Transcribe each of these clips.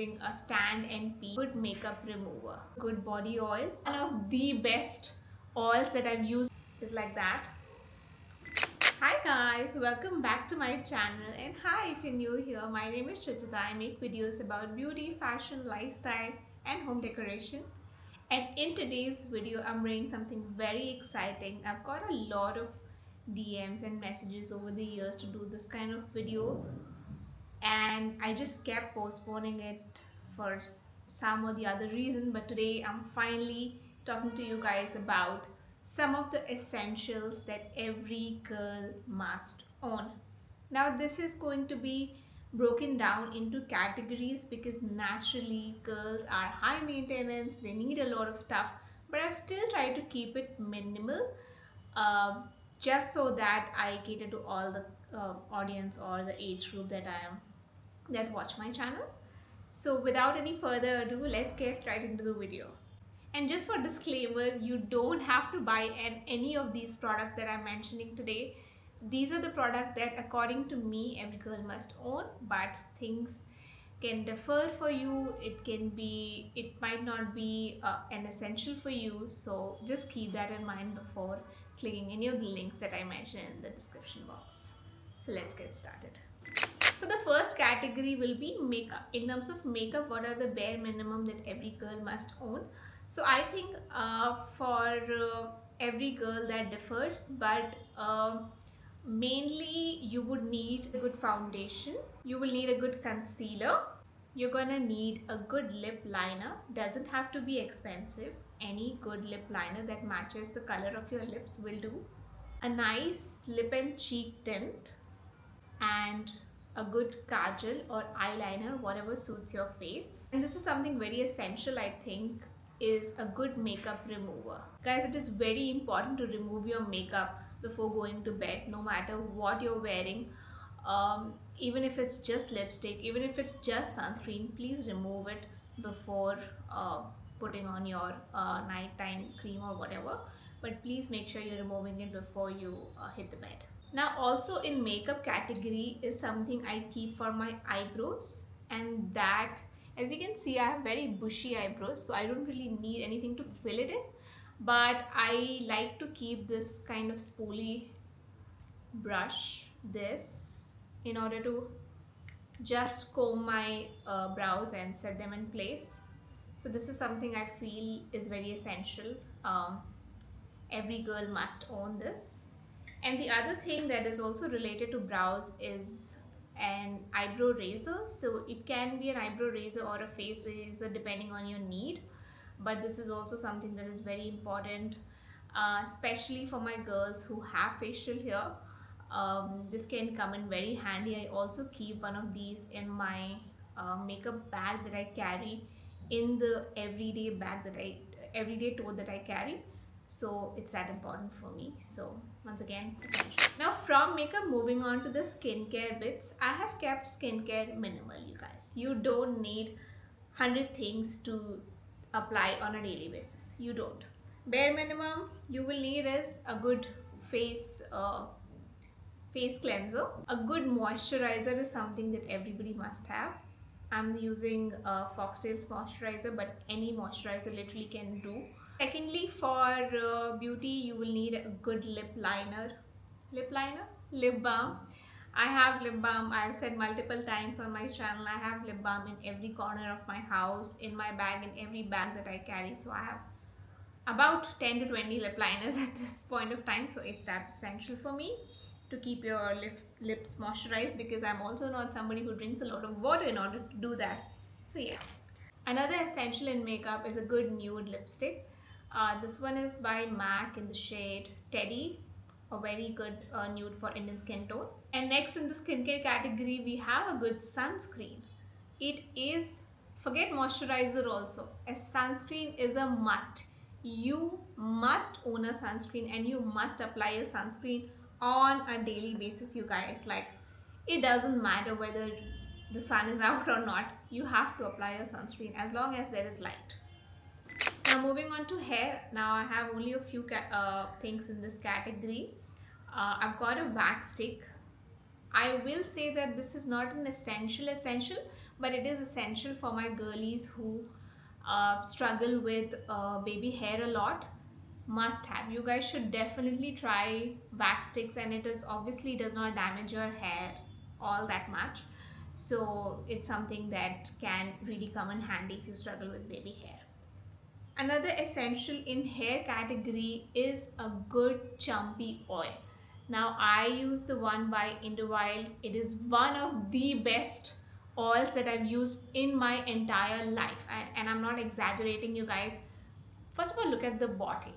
A stand and peel good makeup remover, good body oil. One of the best oils that I've used is like that. Hi guys, welcome back to my channel, and hi if you're new here. My name is Shachita. I make videos about beauty, fashion, lifestyle and home decoration. And in today's video I'm bringing something very exciting. I've got a lot of DMs and messages over the years to do this kind of video, and I just kept postponing it for some or the other reason. But today I'm finally talking to you guys about some of the essentials that every girl must own. Now this is going to be broken down into categories because naturally girls are high maintenance, they need a lot of stuff, but I've still tried to keep it minimal, uh, just so that I cater to all the audience or the age group that watch my channel. So without any further ado, let's get right into the video. And just for disclaimer, you don't have to buy any of these products that I'm mentioning today. These are the products that according to me every girl must own, but things can differ for you. It might not be an essential for you, so just keep that in mind before clicking any of the links that I mentioned in the description box. So let's get started. So the first category will be makeup. In terms of makeup, what are the bare minimum that every girl must own? So I think for every girl that differs, but mainly you would need a good foundation, you will need a good concealer, you're gonna need a good lip liner. Doesn't have to be expensive, any good lip liner that matches the color of your lips will do. A nice lip and cheek tint, and a good kajal or eyeliner, whatever suits your face. And this is something very essential, I think, is a good makeup remover. Guys, it is very important to remove your makeup before going to bed, no matter what you're wearing. Even if it's just lipstick, even if it's just sunscreen, please remove it before putting on your nighttime cream or whatever. But please make sure you're removing it before you hit the bed. Now also in makeup category is something I keep for my eyebrows, and that, as you can see, I have very bushy eyebrows, so I don't really need anything to fill it in, but I like to keep this kind of spoolie brush, this, in order to just comb my brows and set them in place. So this is something I feel is very essential. Every girl must own this. And the other thing that is also related to brows is an eyebrow razor. So it can be an eyebrow razor or a face razor depending on your need. But this is also something that is very important, especially for my girls who have facial hair. This can come in very handy. I also keep one of these in my makeup bag that I carry, in the everyday tote that I carry. So it's that important for me. So once again, essential. Now from makeup, moving on to the skincare bits. I have kept skincare minimal, you guys. You don't need 100 things to apply on a daily basis. You don't. Bare minimum you will need is a good face face cleanser. A good moisturizer is something that everybody must have. I'm using Foxtail's moisturizer, but any moisturizer literally can do. Secondly, for beauty, you will need a good lip liner. Lip balm. I have lip balm. I've said multiple times on my channel, I have lip balm in every corner of my house, in my bag, in every bag that I carry. So I have about 10 to 20 lip liners at this point of time. So it's that essential for me to keep your lips moisturized, because I'm also not somebody who drinks a lot of water in order to do that. So yeah. Another essential in makeup is a good nude lipstick. This one is by MAC in the shade Teddy, a very good nude for Indian skin tone. And next in the skincare category, we have a good sunscreen. It is, forget moisturizer also, a sunscreen is a must. You must own a sunscreen and you must apply a sunscreen on a daily basis, you guys. Like, it doesn't matter whether the sun is out or not, you have to apply a sunscreen as long as there is light. Now moving on to hair. Now I have only a few things in this category. I've got a wax stick. I will say that this is not an essential, but it is essential for my girlies who struggle with baby hair a lot. Must have. You guys should definitely try wax sticks, and it is obviously does not damage your hair all that much. So it's something that can really come in handy if you struggle with baby hair. Another essential in hair category is a good chumpy oil. Now I use the one by Indivild. It is one of the best oils that I've used in my entire life, and I'm not exaggerating, you guys. First of all, look at the bottle,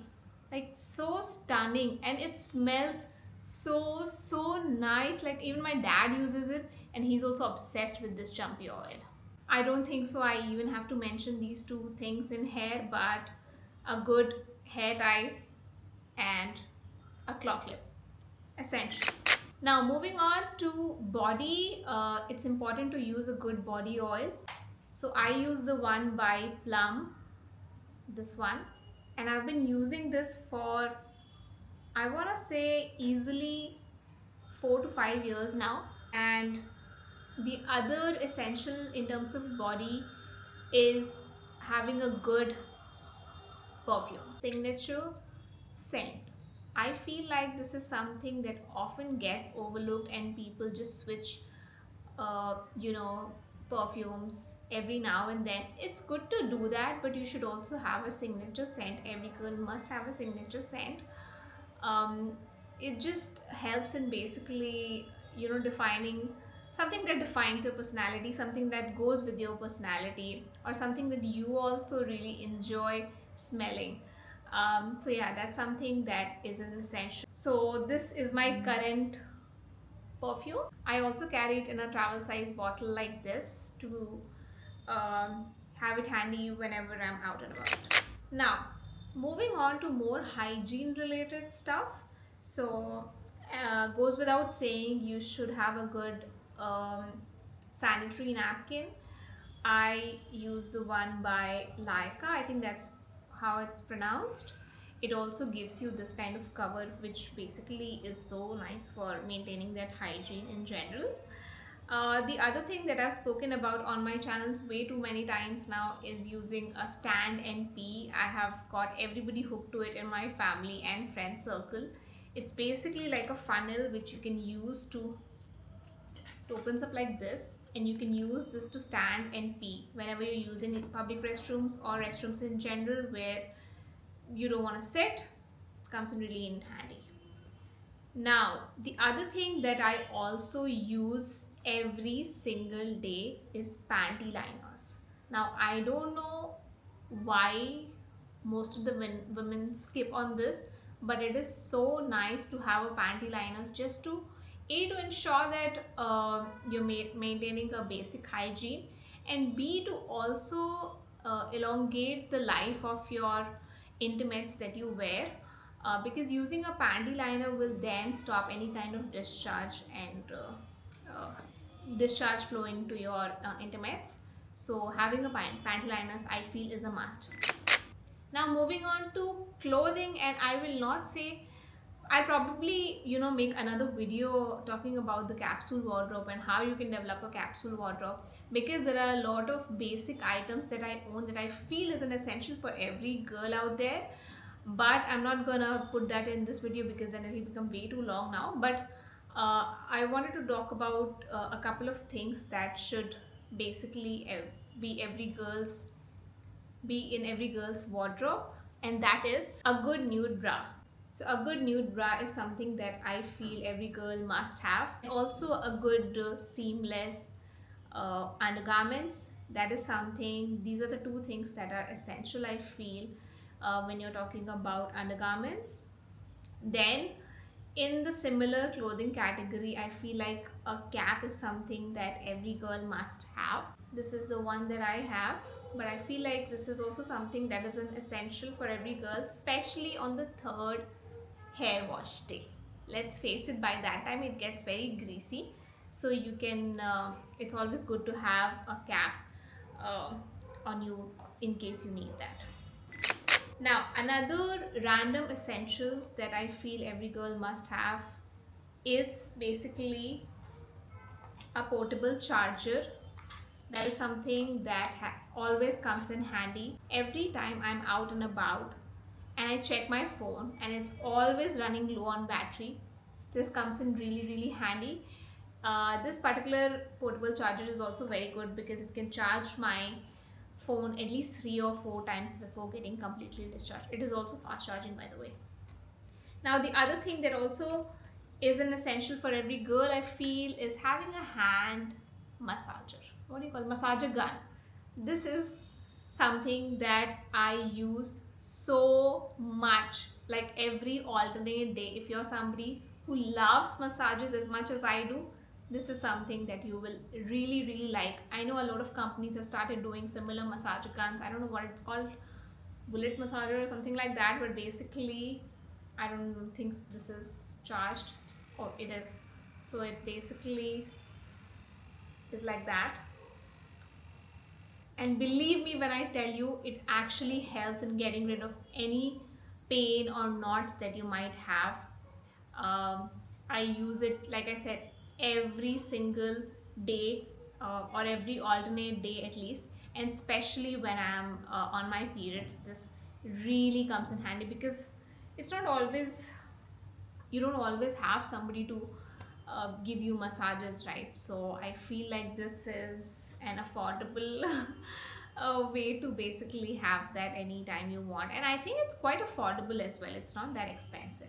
like so stunning, and it smells so nice. Like even my dad uses it, and he's also obsessed with this chumpy oil. I don't think so I even have to mention these two things in hair, but a good hair tie and a claw clip, essential. Now moving on to body, it's important to use a good body oil. So I use the one by Plum, this one, and I've been using this for, I want to say, easily 4 to 5 years now. And the other essential in terms of body is having a good perfume, signature scent. I feel like this is something that often gets overlooked, and people just switch you know, perfumes every now and then. It's good to do that, but you should also have a signature scent. Every girl must have a signature scent. It just helps in basically, you know, defining something that defines your personality, something that goes with your personality, or something that you also really enjoy smelling. So yeah, that's something that is an essential. So this is my current perfume. I also carry it in a travel size bottle like this to have it handy whenever I'm out and about. Now, moving on to more hygiene related stuff. So, goes without saying, you should have a good um, sanitary napkin. I use the one by Laika. I think that's how it's pronounced. It also gives you this kind of cover, which basically is so nice for maintaining that hygiene in general. The other thing that I've spoken about on my channels way too many times now is using a stand and pee. I have got everybody hooked to it in my family and friend circle. It's basically like a funnel which you can use to, it opens up like this, and you can use this to stand and pee whenever you're using public restrooms or restrooms in general where you don't want to sit. Comes in really in handy. Now, the other thing that I also use every single day is panty liners. Now, I don't know why most of the women skip on this, but it is so nice to have a panty liners, just to A, to ensure that you're maintaining a basic hygiene, and B, to also elongate the life of your intimates that you wear, because using a panty liner will then stop any kind of discharge and discharge flowing to your intimates. So having a panty liners, I feel, is a must. Now moving on to clothing, and I will not say, I'll probably, you know, make another video talking about the capsule wardrobe and how you can develop a capsule wardrobe, because there are a lot of basic items that I own that I feel is an essential for every girl out there. But I'm not gonna put that in this video because then it will become way too long now. But I wanted to talk about a couple of things that should basically be in every girl's wardrobe, and that is a good nude bra. So a good nude bra is something that I feel every girl must have. Also a good seamless undergarments. That is something, these are the two things that are essential, I feel, when you're talking about undergarments. Then in the similar clothing category, I feel like a cap is something that every girl must have. This is the one that I have, but I feel like this is also something that is an essential for every girl, especially on the third hair wash day. Let's face it, by that time it gets very greasy, so you can it's always good to have a cap uh, on you in case you need that. Now, another random essentials that I feel every girl must have is basically a portable charger. That is something that always comes in handy every time I'm out and about and I check my phone and it's always running low on battery. This comes in really handy. This particular portable charger is also very good because it can charge my phone at least 3 or 4 times before getting completely discharged. It is also fast charging, by the way. Now the other thing that also is an essential for every girl, I feel, is having a hand massager. What do you call it? Massager gun. This is something that I use so much, like every alternate day. If you're somebody who loves massages as much as I do, this is something that you will really like. I know a lot of companies have started doing similar massager guns. I don't know what it's called, bullet massager or something like that, but basically I don't think this is charged. Oh, it is. So it basically is like that. And believe me when I tell you, it actually helps in getting rid of any pain or knots that you might have. I use it, like I said, every single day or every alternate day at least, and especially when I'm on my periods. This really comes in handy because it's not always, you don't always have somebody to give you massages, right? So I feel like this is an affordable way to basically have that anytime you want, and I think it's quite affordable as well. It's not that expensive.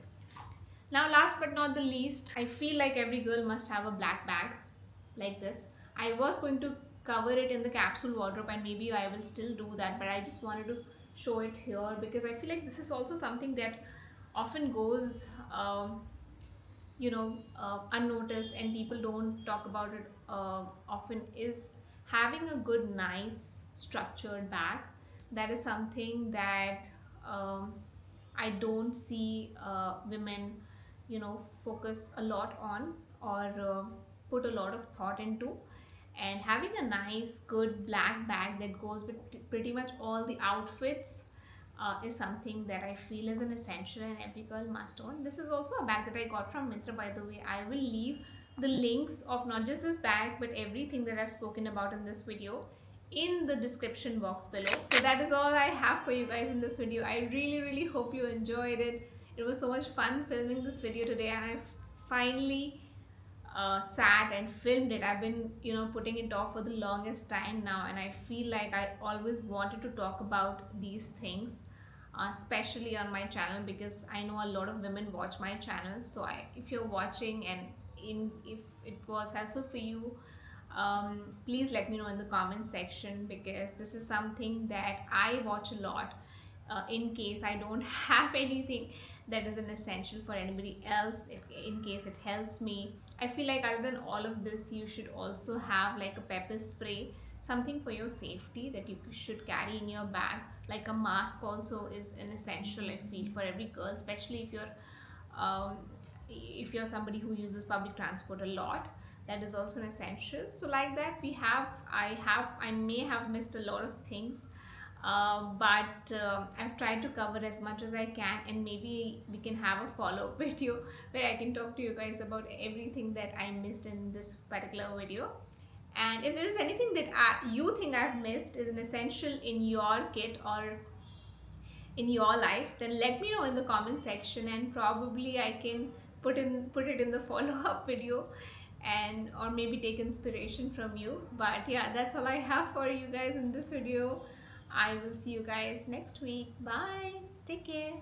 Now last but not the least, I feel like every girl must have a black bag like this. I was going to cover it in the capsule wardrobe and maybe I will still do that, but I just wanted to show it here because I feel like this is also something that often goes unnoticed and people don't talk about it often, is having a good nice structured bag. That is something that I don't see women focus a lot on or put a lot of thought into. And having a nice good black bag that goes with pretty much all the outfits is something that I feel is an essential and every girl must own. This is also a bag that I got from Myntra, by the way. I will leave the links of not just this bag but everything that I've spoken about in this video in the description box below. So that is all I have for you guys in this video. I really hope you enjoyed it. It was so much fun filming this video today and I finally sat and filmed it. I've been putting it off for the longest time now and I feel like I always wanted to talk about these things, especially on my channel, because I know a lot of women watch my channel. So if you're watching and if it was helpful for you, please let me know in the comment section, because this is something that I watch a lot in case I don't have anything that is an essential for anybody else, in case it helps me. I feel like other than all of this, you should also have like a pepper spray, something for your safety that you should carry in your bag. Like a mask also is an essential, I feel, for every girl, especially if you're somebody who uses public transport a lot. That is also an essential. So like that, I may have missed a lot of things, but I've tried to cover as much as I can, and maybe we can have a follow-up video where I can talk to you guys about everything that I missed in this particular video. And if there is anything that you think I've missed is an essential in your kit or in your life, then let me know in the comment section and probably I can put it in the follow-up video, and or maybe take inspiration from you. But yeah, that's all I have for you guys in this video. I will see you guys next week. Bye, take care.